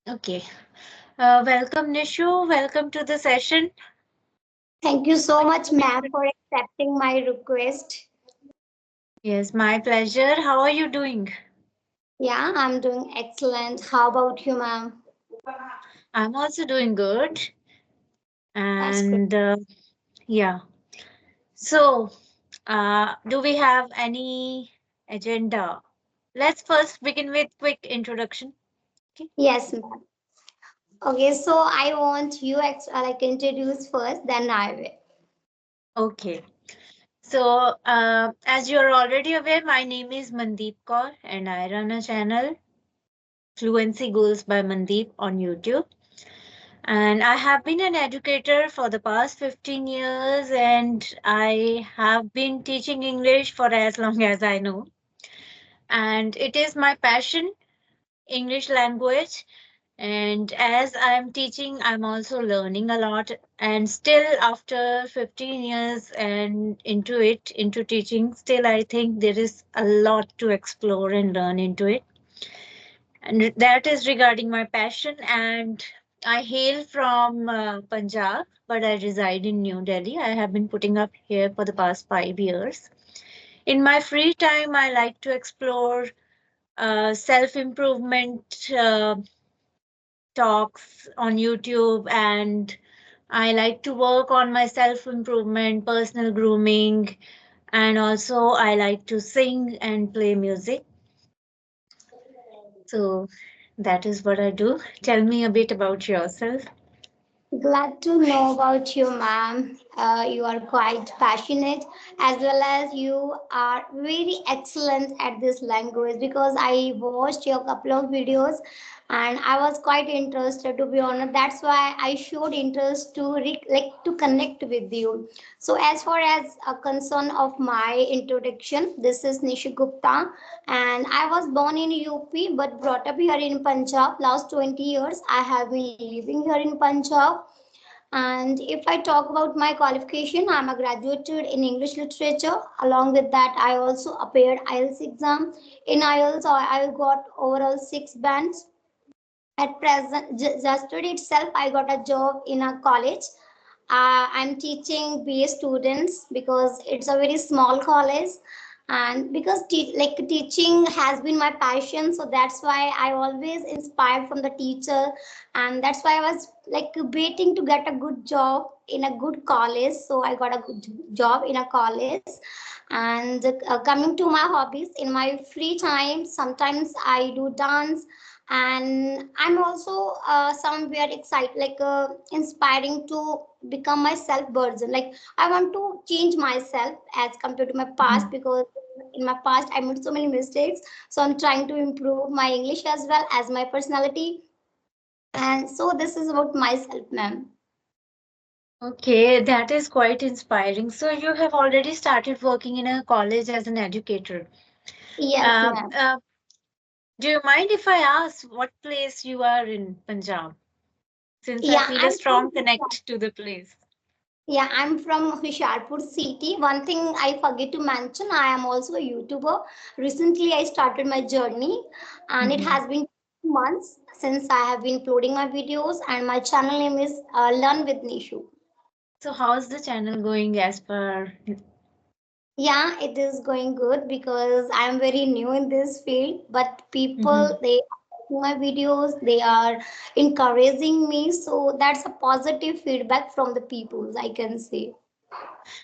Okay. Welcome, Nishu. Welcome to the session. Thank you so much, ma'am, for accepting my request. Yes, my pleasure. How are you doing? Yeah, I'm doing excellent. How about you, ma'am? I'm also doing good. That's great. And yeah. So, do we have any agenda? Let's first begin with quick introduction. Okay. Yes, ma'am. Okay, so I want you introduce first, then I will. Okay. So, as you're already aware, my name is Mandeep Kaur, and I run a channel, Fluency Goals by Mandeep, on YouTube. And I have been an educator for the past 15 years, and I have been teaching English for as long as I know. And it is my passion, English language. And as I'm teaching, I'm also learning a lot. And still, after 15 years and into teaching, still I think there is a lot to explore and learn into it. And that is regarding my passion. And I hail from Punjab, but I reside in New Delhi. I have been putting up here for the past 5 years. In my free time, I like to explore self improvement talks on YouTube, and I like to work on my self improvement, personal grooming, and also I like to sing and play music. So that is what I do. Tell me a bit about yourself. Glad to know about you, ma'am. You are quite passionate as well as you are very excellent at this language because I watched your couple of videos and I was quite interested to be honest. That's why I showed interest to to connect with you. So as far as a concern of my introduction, this is Nishi Gupta and I was born in UP but brought up here in Punjab. Last 20 years I have been living here in Punjab. And if I talk about my qualification, I'm a graduated in English literature. Along with that, I also appeared IELTS exam. In IELTS, I got overall 6 bands. At present, yesterday itself, I got a job in a college. I'm teaching BA students because it's a very small college, and because teaching has been my passion, so that's why I always inspired from the teacher, and that's why I was like waiting to get a good job in a good college. So I got a good job in a college, and coming to my hobbies in my free time, sometimes I do dance, and I'm also somewhere excited inspiring to become my self version. Like I want to change myself as compared to my past Mhm. because in my past I made so many mistakes, so I'm trying to improve my English as well as my personality. And so this is about myself, ma'am. Okay, that is quite inspiring. So you have already started working in a college as an educator. Yes, Uh, ma'am. uh, do you mind if I ask what place you are in Punjab? Since I Yeah, feel a I'm from strong connect to the place. Yeah, I'm from Husharpur city. One thing I forget to mention, I am also a YouTuber. Recently, I started my journey, and it Mhm. has been 2 months since I have been uploading my videos. And my channel name is Learn with Nishu. So how's the channel going as per? Yeah, it is going good because I am very new in this field. But people, Mhm. they are liking my videos, they are encouraging me. So that's a positive feedback from the people, I can say.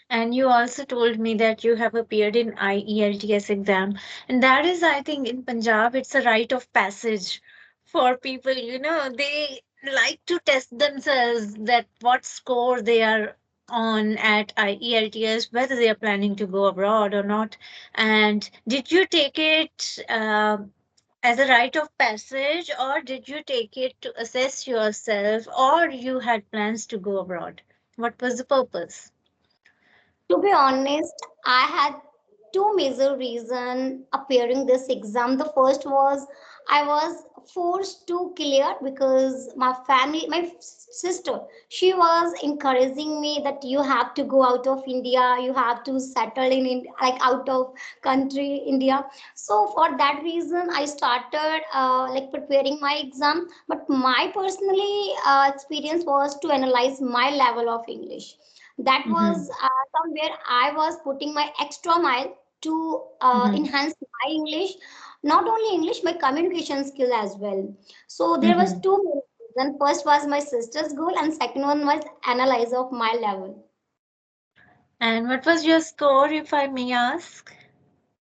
And you also told me that you have appeared in IELTS exam. And that is, I think, in Punjab, it's a rite of passage for people. They like to test themselves that what score they are on at IELTS, whether they are planning to go abroad or not. And did you take it as a rite of passage, or did you take it to assess yourself, or you had plans to go abroad? What was the purpose? To be honest, I had two major reason appearing this exam. The first was I was forced to clear because my family, my sister, she was encouraging me that you have to go out of India, you have to settle in like out of country India. So for that reason, I started like preparing my exam. But my personally experience was to analyze my level of English. That was Mm-hmm. somewhere I was putting my extra mile to Mm-hmm. enhance my English, not only English, my communication skill as well. So there was Mm-hmm. two main reasons. First was my sister's goal, and second one was analyze of my level. And what was your score, if I may ask?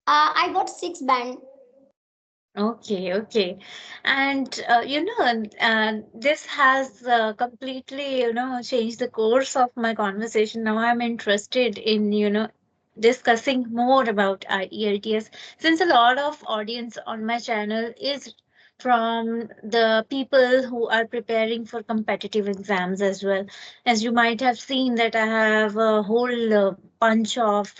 I got six band. Okay, okay. And this has completely, changed the course of my conversation. Now I'm interested in, discussing more about IELTS, since a lot of audience on my channel is from the people who are preparing for competitive exams as well. As you might have seen that I have a whole bunch of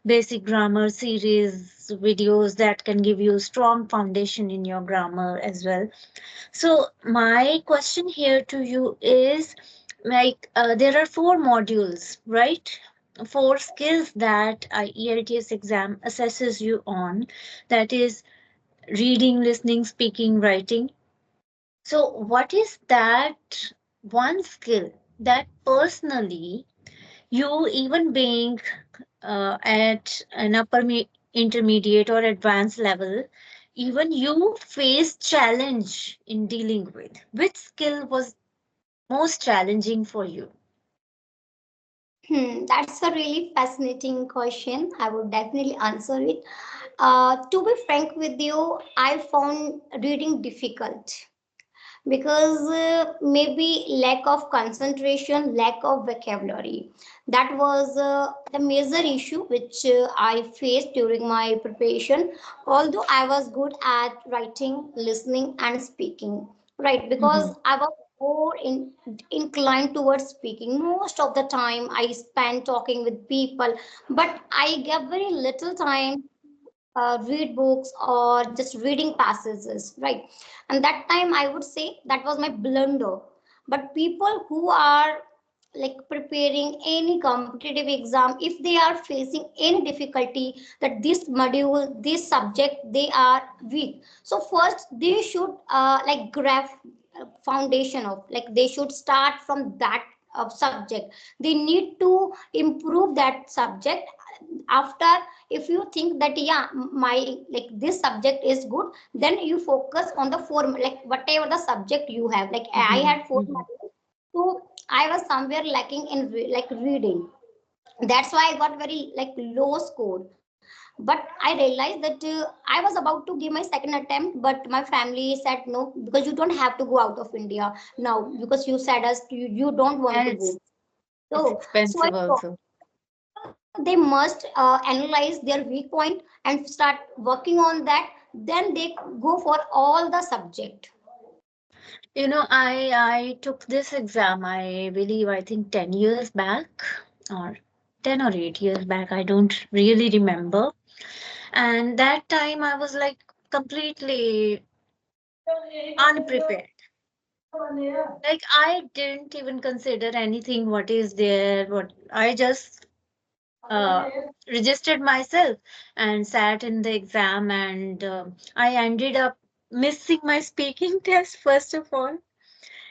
basic grammar series videos that can give you strong foundation in your grammar as well. So my question here to you is, like, there are four modules, right? Four skills that IELTS exam assesses you on, that is reading, listening, speaking, writing. So what is that one skill that personally you, even being at an intermediate or advanced level, even you face challenge in dealing with? Which skill was most challenging for you? That's a really fascinating question. I would definitely answer it. To be frank with you, I found reading difficult because maybe lack of concentration, lack of vocabulary. That was the major issue which I faced during my preparation. Although I was good at writing, listening, and speaking, right? Because Mhm. I was inclined towards speaking. Most of the time, I spent talking with people, but I gave very little time read books or just reading passages, right? And that time I would say that was my blunder. But people who are like preparing any competitive exam, if they are facing any difficulty that this module, this subject, they are weak, so first they should like grab foundation of, like they should start from that of subject. They need to improve that subject. After, if you think that yeah, my like this subject is good, then you focus on the four, like whatever the subject you have. Like I Mhm. had four Mhm. modules, so I was somewhere lacking in like reading. That's why I got very like low score. But I realized that I was about to give my second attempt, but my family said no, because you don't have to go out of India now, because you said us you don't want And to go. it's So I expensive thought also. they must analyze their weak point and start working on that. Then they go for all the subject. I took this exam, I believe, I think 10 years back, or 10 or 8 years back, I don't really remember. And that time I was like completely unprepared. Like I didn't even consider anything what is there, what I just uh, registered myself and sat in the exam, and I ended up missing my speaking test first of all.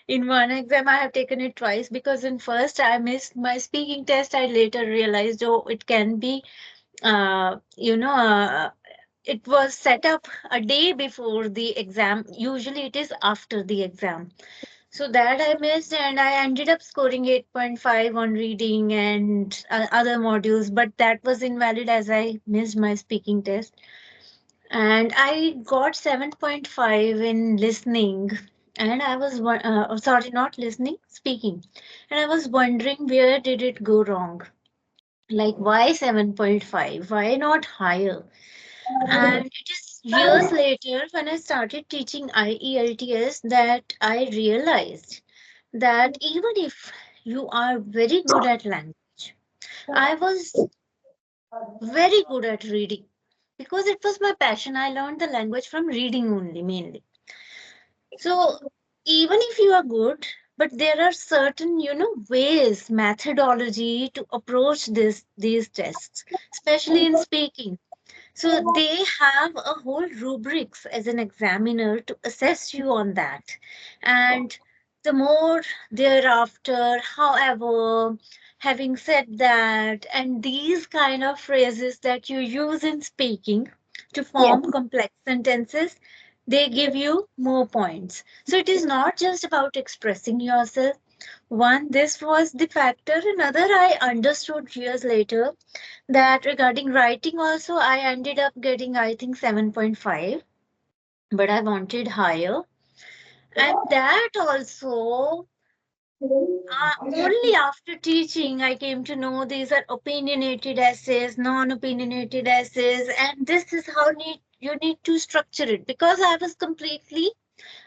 In one exam, I have taken it twice because in first I missed my speaking test. I later realized, oh, it can be, it was set up a day before the exam. Usually it is after the exam. So that I missed, and I ended up scoring 8.5 on reading and other modules, but that was invalid as I missed my speaking test. And I got 7.5 in listening. And I was, sorry, not listening, speaking. And I was wondering, where did it go wrong? Like, why 7.5? Why not higher? And it is years later when I started teaching IELTS that I realized that even if you are very good at language, I was very good at reading because it was my passion. I learned the language from reading only, mainly. So even if you are good, but there are certain, ways, methodology to approach these tests, especially in speaking. So they have a whole rubrics as an examiner to assess you on that. And the more thereafter, however, having said that, and these kind of phrases that you use in speaking to Yes. form complex sentences, they give you more points. So it is not just about expressing yourself. One, this was the factor. Another, I understood years later that regarding writing also I ended up getting I think 7.5, but I wanted higher. And that also only after teaching I came to know these are opinionated essays, non-opinionated essays, and this is how you need to structure it because I was completely,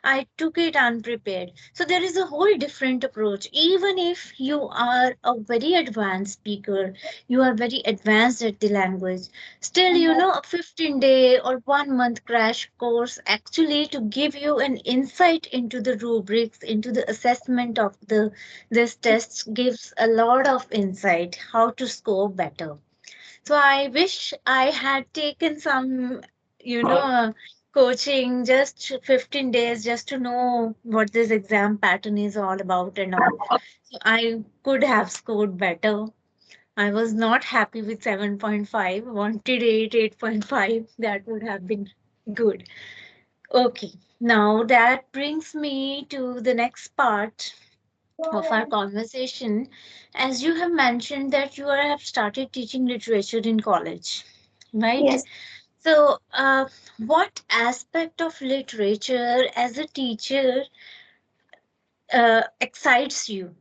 I took it unprepared. So there is a whole different approach. Even if you are a very advanced speaker, you are very advanced at the language, still, a 15-day or 1 month crash course actually to give you an insight into the rubrics, into the assessment of this test gives a lot of insight how to score better. So I wish I had taken some, coaching, just 15 days, just to know what this exam pattern is all about and all. So I could have scored better. I was not happy with 7.5, wanted 8, 8.5. That would have been good. Okay, now that brings me to the next part of our conversation. As you have mentioned that have started teaching literature in college, right? Yes. So, what aspect of literature as a teacher excites you?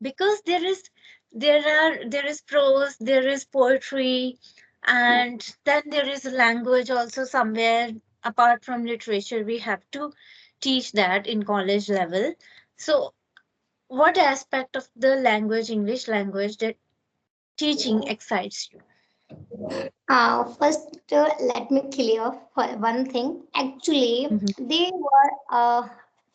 Because there is prose, there is poetry, and then there is language also somewhere. Apart from literature, we have to teach that in college level. So, what aspect of the language, English language, that teaching excites you? First, let me clear for one thing. Actually, Mhm, they were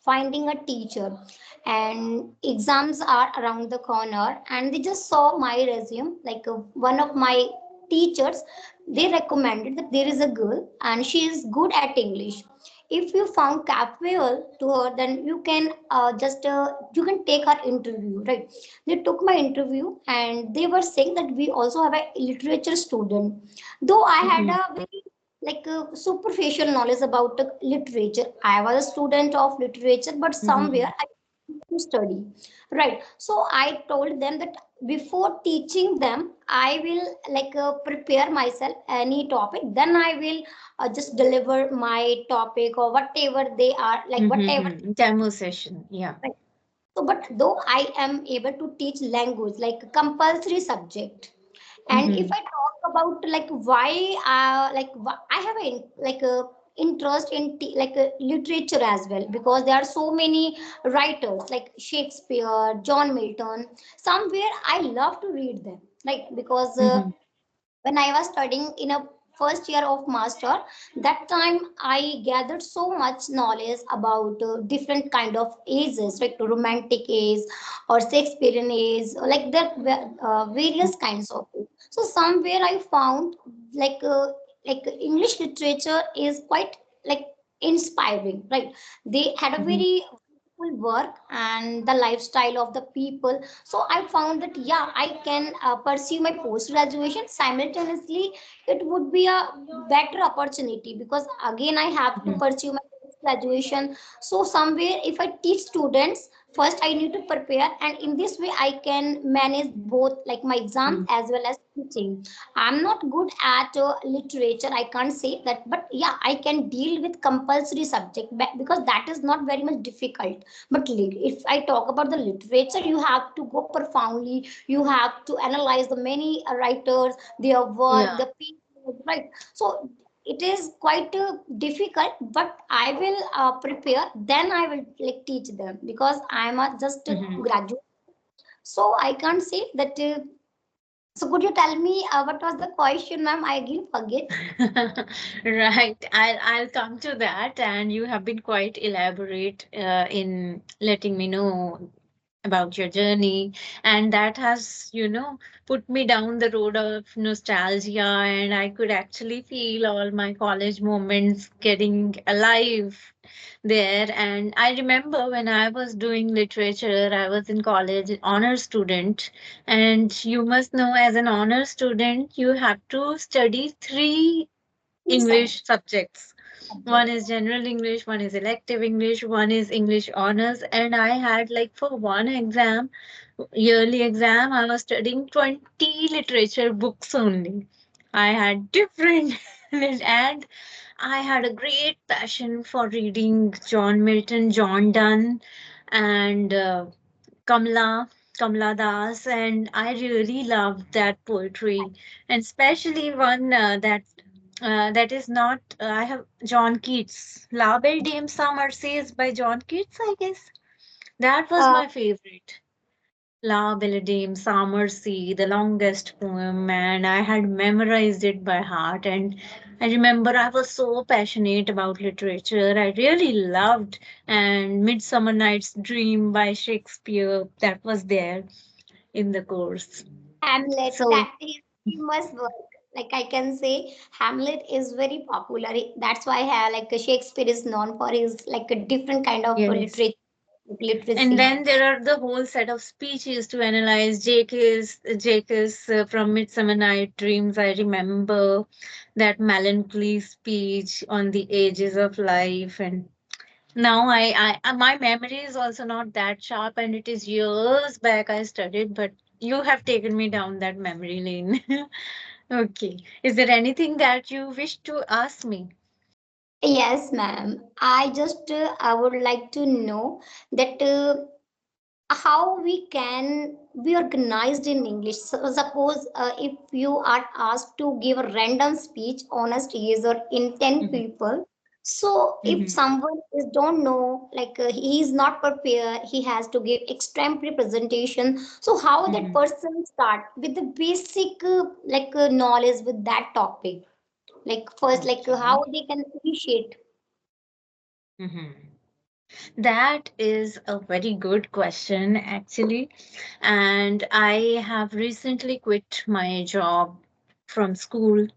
finding a teacher, and exams are around the corner. And they just saw my resume. Like one of my teachers, they recommended that there is a girl and she is good at English. If you found capable to her, then you can just you can take her interview, right? They took my interview and they were saying that we also have a literature student. Though I had mhm, a very like a superficial knowledge about the literature, I was a student of literature, but somewhere mhm, I to study, right? So I told them that before teaching them, I will like prepare myself any topic. Then I will just deliver my topic or whatever they are like whatever. mhm. Demo session, yeah. Right. So, but though I am able to teach language like a compulsory subject, and if Mhm, I talk about like why I have a like a interest in literature as well, because there are so many writers like Shakespeare, John Milton. Somewhere I love to read them, like because mhm, when I was studying in a first year of master, that time I gathered so much knowledge about different kind of ages, like romantic age or Shakespearean age, or like that various kinds of it. So somewhere I found like English literature is quite like inspiring, right? They had a mhm, very beautiful work and the lifestyle of the people. So I found that yeah, I can pursue my post graduation simultaneously. It would be a better opportunity because again I have to mhm, pursue my post graduation. So somewhere if I teach students, first I need to prepare, and in this way I can manage both like my exams mhm, as well as teaching. I'm not good at literature, I can't say that, but yeah, I can deal with compulsory subject because that is not very much difficult. But if I talk about the literature, you have to go profoundly. You have to analyze the many writers, their work, yeah. the people, right? So it is quite difficult, but I will prepare. Then I will like teach them because I am just a Mhm, graduate. So I can't say that. So could you tell me what was the question, ma'am? I again forget. Right. I'll come to that, and you have been quite elaborate in letting me know about your journey, and that has, put me down the road of nostalgia, and I could actually feel all my college moments getting alive there. And I remember when I was doing literature, I was in college, honor student, and you must know, as an honor student, you have to study three Sub- English subjects. One subject. is general English, one is elective English, one is English honors. And I had, like, for one exam, yearly exam, I was studying 20 literature books only. I had different, and I had a great passion for reading John Milton, John Donne, and Kamla, Kamla Das, and I really loved that poetry, and especially one that is not. I have John Keats, La Belle Dame Summer Says by John Keats, I guess. That was Uh, my favorite. La Belle Dame Summer Sea, the longest poem, and I had memorized it by heart. And I remember I was so passionate about literature. I really loved and Midsummer Night's Dream by Shakespeare, that was there in the course. Hamlet, So, that is famous work. Like I can say, Hamlet is very popular. That's why like Shakespeare is known for his like a different kind of yes. literature, And literacy. then there are the whole set of speeches to analyze. Jake is from Midsummer Night Dreams. I remember that melancholy speech on the ages of life. And now my memory is also not that sharp, and it is years back I studied, but you have taken me down that memory lane. Okay. Is there anything that you wish to ask me? Yes, ma'am. I would like to know that how we can be organized in English. So suppose if you are asked to give a random speech, honest yes or in 10 Mhm, people. So if mhm, someone is don't know, like he is not prepared, he has to give extempore presentation. So how that mhm. person start with the basic knowledge with that topic? Like first, like Okay. how they can initiate. Mhm. That is a very good question, actually. And I have recently quit my job from school,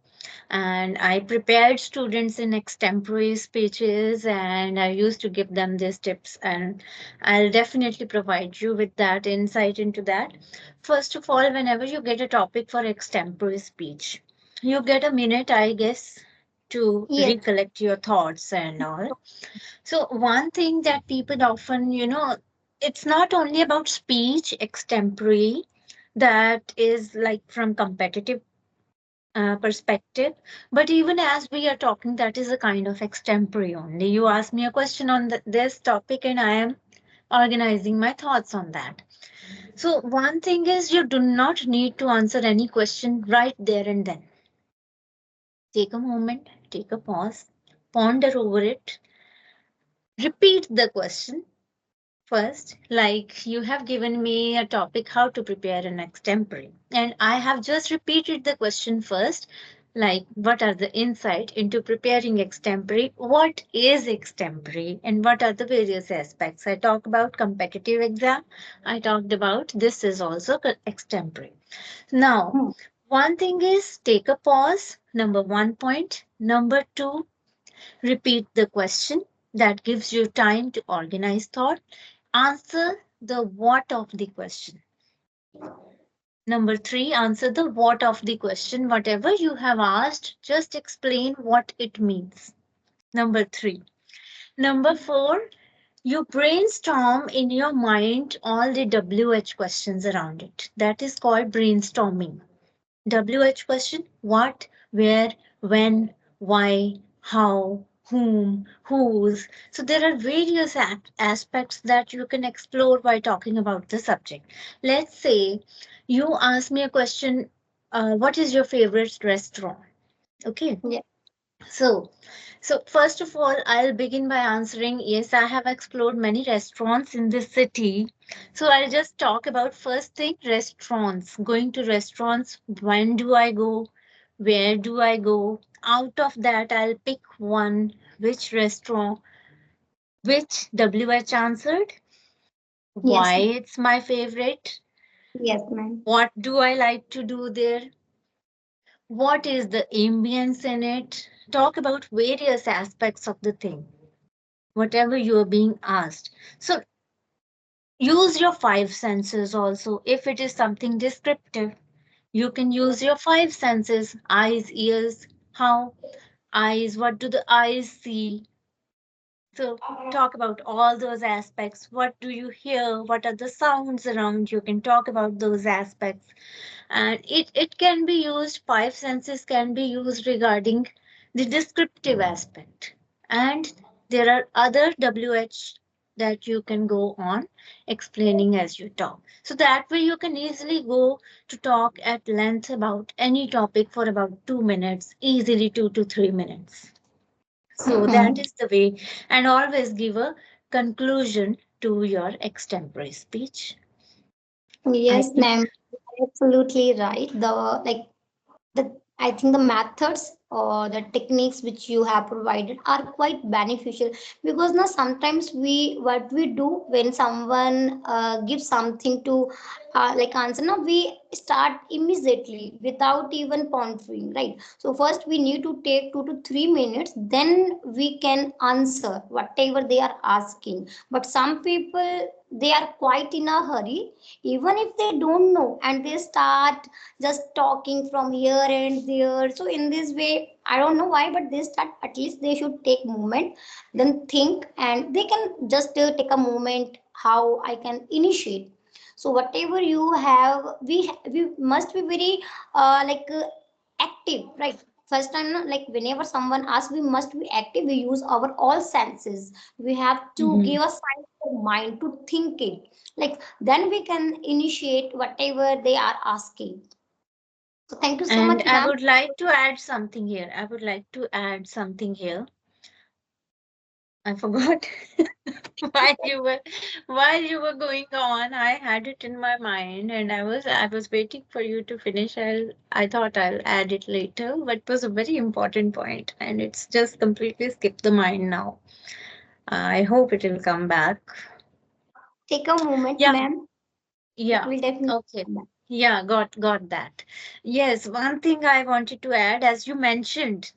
and I prepared students in extempore speeches, and I used to give them these tips. And I'll definitely provide you with that insight into that. First of all, whenever you get a topic for extempore speech, you get a minute, I guess, to Yes. recollect your thoughts and all. So one thing that people often, it's not only about speech extempore, that is like from competitive perspective, but even as we are talking, that is a kind of extempore only. You ask me a question on this topic, and I am organizing my thoughts on that. So one thing is, you do not need to answer any question right there and then. Take a moment, take a pause, ponder over it, repeat the question first. Like, you have given me a topic, how to prepare an extempore, and I have just repeated the question first. Like, what are the insight into preparing extempore? What is extempore, and what are the various aspects? I talked about competitive exam. I talked about this is also extempore. Now, Hmm. one thing is take a pause. Number one point. Number two, repeat the question. That gives you time to organize thought. Answer the what of the question. Number three, answer the what of the question. Whatever you have asked, just explain what it means. Number three. Number four, you brainstorm in your mind all the WH questions around it. That is called brainstorming. WH question: what, where, when, why, how, whom, whose. So there are various aspects that you can explore by talking about the subject. Let's say you ask me a question, what is your favorite restaurant? Okay. Yeah. So, so first of all, I'll begin by answering yes, I have explored many restaurants in this city. So I'll just talk about first thing restaurants. Going to restaurants, when do I go? Where do I go? Out of that, I'll pick one. Which restaurant? Which WH answered? Yes, Why it's my favorite? yes, ma'am. What do I like to do there? What is the ambience in it? Talk about various aspects of the thing, whatever you are being asked. So use your five senses also. If it is something descriptive, you can use your five senses: eyes, ears, how, eyes, what do the eyes see? So talk about all those aspects. What do you hear? What are the sounds around? You can talk about those aspects. And it can be used, five senses can be used regarding the descriptive aspect. And there are other WH that you can go on explaining as you talk. So that way you can easily go to talk at length about any topic for about 2 minutes, easily 2 to 3 minutes. So that is the way, and always give a conclusion to your extempore speech. I Yes, think. ma'am. Absolutely right. The I think the methods or the techniques which you have provided are quite beneficial, because now sometimes we what we do when someone gives something to like answer, now we start immediately without even pondering, right? So first we need to take 2 to 3 minutes, then we can answer whatever they are asking. But some people, they are quite in a hurry, even if they don't know, and they start just talking from here and there. So in this way, I don't know why, but they start, at least they should take moment, then think, and they can just take a moment how I can initiate. So whatever you have, we must be very active, right? First time, no, like whenever someone asks, we must be active. We use our all senses. We have to Mhm. give a sign of mind to think it, like then we can initiate whatever they are asking. So thank you so And much, I ma'am. would like to add something here. I would like to add something here. I forgot while you were going on. I had it in my mind, and I was waiting for you to finish. I thought I'll add it later, but it was a very important point, and it's just completely skipped the mind now. I hope it will come back. Take a moment, Yeah, ma'am. It yeah. will definitely Okay. come back. Yeah, got that. Yes, one thing I wanted to add, as you mentioned,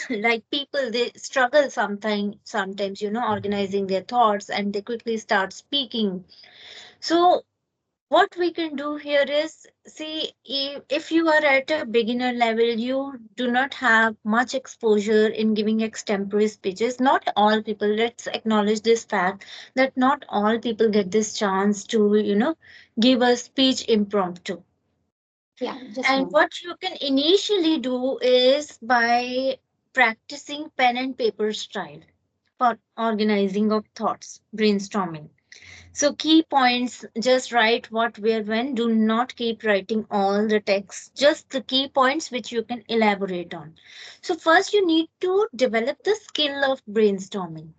like people they struggle sometimes organizing their thoughts, and they quickly start speaking. So what we can do here is, see, if you are at a beginner level, you do not have much exposure in giving extempore speeches. Not all people, let's acknowledge this fact, that not all people get this chance to give a speech impromptu. Yeah, just And now. what you can initially do is by practicing pen and paper style for organizing of thoughts, brainstorming. So key points, just write what, where, when. Do not keep writing all the text, just the key points which you can elaborate on. So first you need to develop the skill of brainstorming.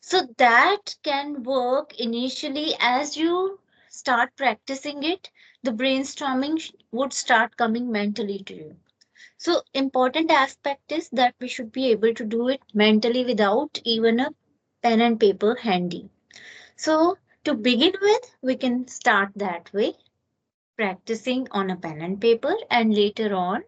So that can work initially as you start practicing it. The brainstorming would start coming mentally to you. So important aspect is that we should be able to do it mentally without even a pen and paper handy. So to begin with, we can start that way, practicing on a pen and paper, and later on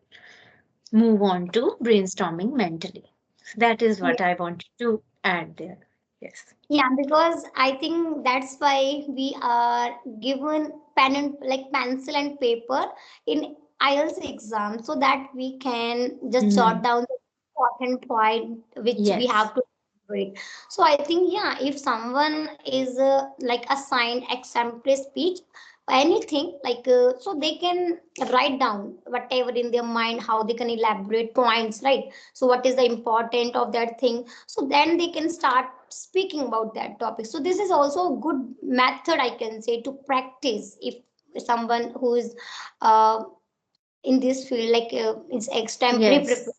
move on to brainstorming mentally. So that is what I wanted to add there. Yes. Yeah, because I think that's why we are given pen and like pencil and paper in IELTS exam, so that we can just jot Mhm. down the important point which we Yes. have to read. So I think, yeah, if someone is like assigned exemplary speech, anything like so they can write down whatever in their mind, how they can elaborate points, right? So what is the important of that thing, so then they can start speaking about that topic. So this is also a good method, I can say, to practice if someone who is uh, in this field, like it's extemporary Yes. preparation.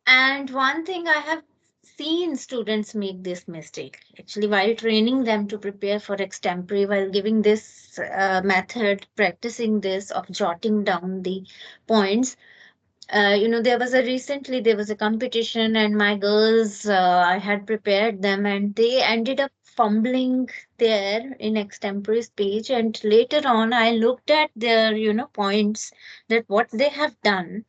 And one thing I have seen students make this mistake actually while training them to prepare for extempore, while giving this method, practicing this of jotting down the points. There was a competition, and my girls, I had prepared them, and they ended up fumbling there in extempore speech. And later on, I looked at their, points, that what they have done.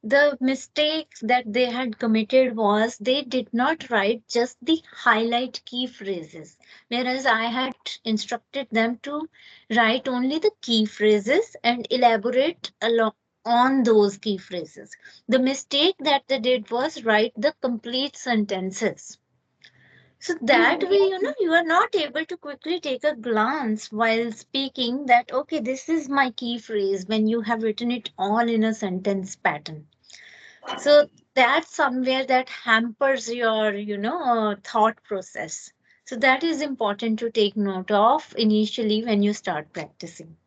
The mistakes that they had committed was they did not write just the highlight key phrases, whereas I had instructed them to write only the key phrases and elaborate along on those key phrases. The mistake that they did was write the complete sentences. So that way, Yes. you are not able to quickly take a glance while speaking that, okay, this is my key phrase when you have written it all in a sentence pattern. So that's somewhere that hampers your, thought process. So that is important to take note of initially when you start practicing.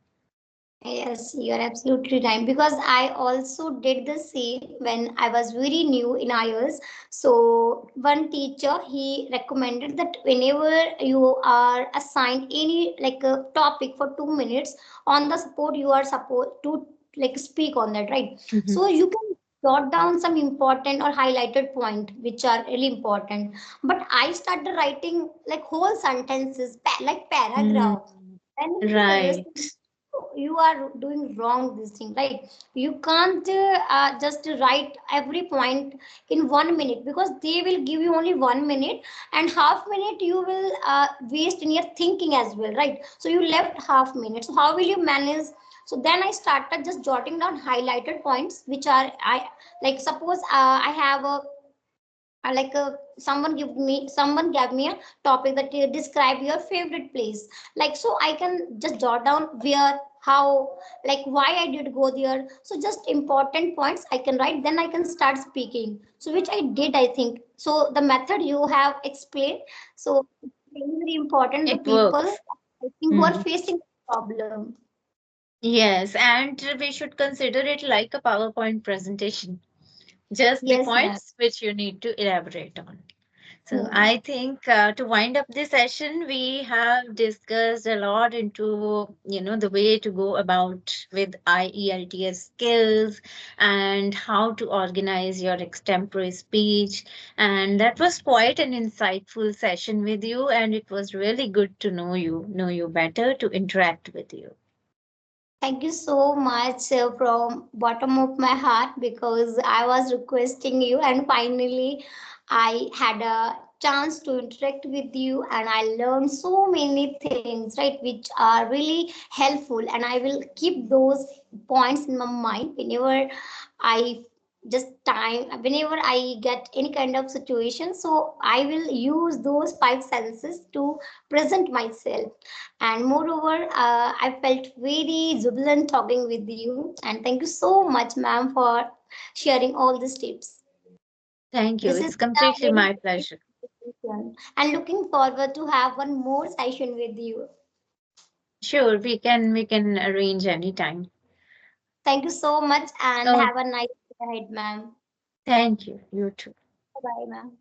Yes, you're absolutely right. Because I also did the same when I was very new in IELTS. So one teacher he recommended that whenever you are assigned any like a topic for 2 minutes on the spot, you are supposed to like speak on that, right? Mhm. So you can jot down some important or highlighted point which are really important. But I started writing like whole sentences, like Mm, paragraph. And he suggested right. you are doing wrong this thing, right? You can't just write every point in 1 minute, because they will give you only 1 minute, and half minute you will waste in your thinking as well, right? So you left half minute, so how will you manage? So then I started just jotting down highlighted points which are I like, suppose I have a like someone gave me a topic that describe your favorite place, like, so I can just jot down where, how, like why I did go there. So just important points I can write, then I can start speaking, so which I did, I think. So the method you have explained, so very, very important, the It people works. I think who are Hmm. facing problem. Yes, and we should consider it like a PowerPoint presentation, just the Yes, ma'am. points which you need to elaborate on. So Hmm. I think to wind up this session, we have discussed a lot into, the way to go about with IELTS skills and how to organize your extempore speech. And that was quite an insightful session with you, and it was really good to know you better, to interact with you. Thank you so much from bottom of my heart, because I was requesting you, and finally I had a chance to interact with you, and I learned so many things, right, which are really helpful, and I will keep those points in my mind whenever I just time whenever I get any kind of situation. So I will use those five senses to present myself. And moreover, I felt very jubilant talking with you. And thank you so much, ma'am, for sharing all these tips. Thank you. This is It's a completely very my great pleasure. conversation. And looking forward to have one more session with you. Sure, we can arrange anytime. Thank you so much, and Oh, have a nice day ahead, ma'am. thank you. You too. Bye bye, ma'am.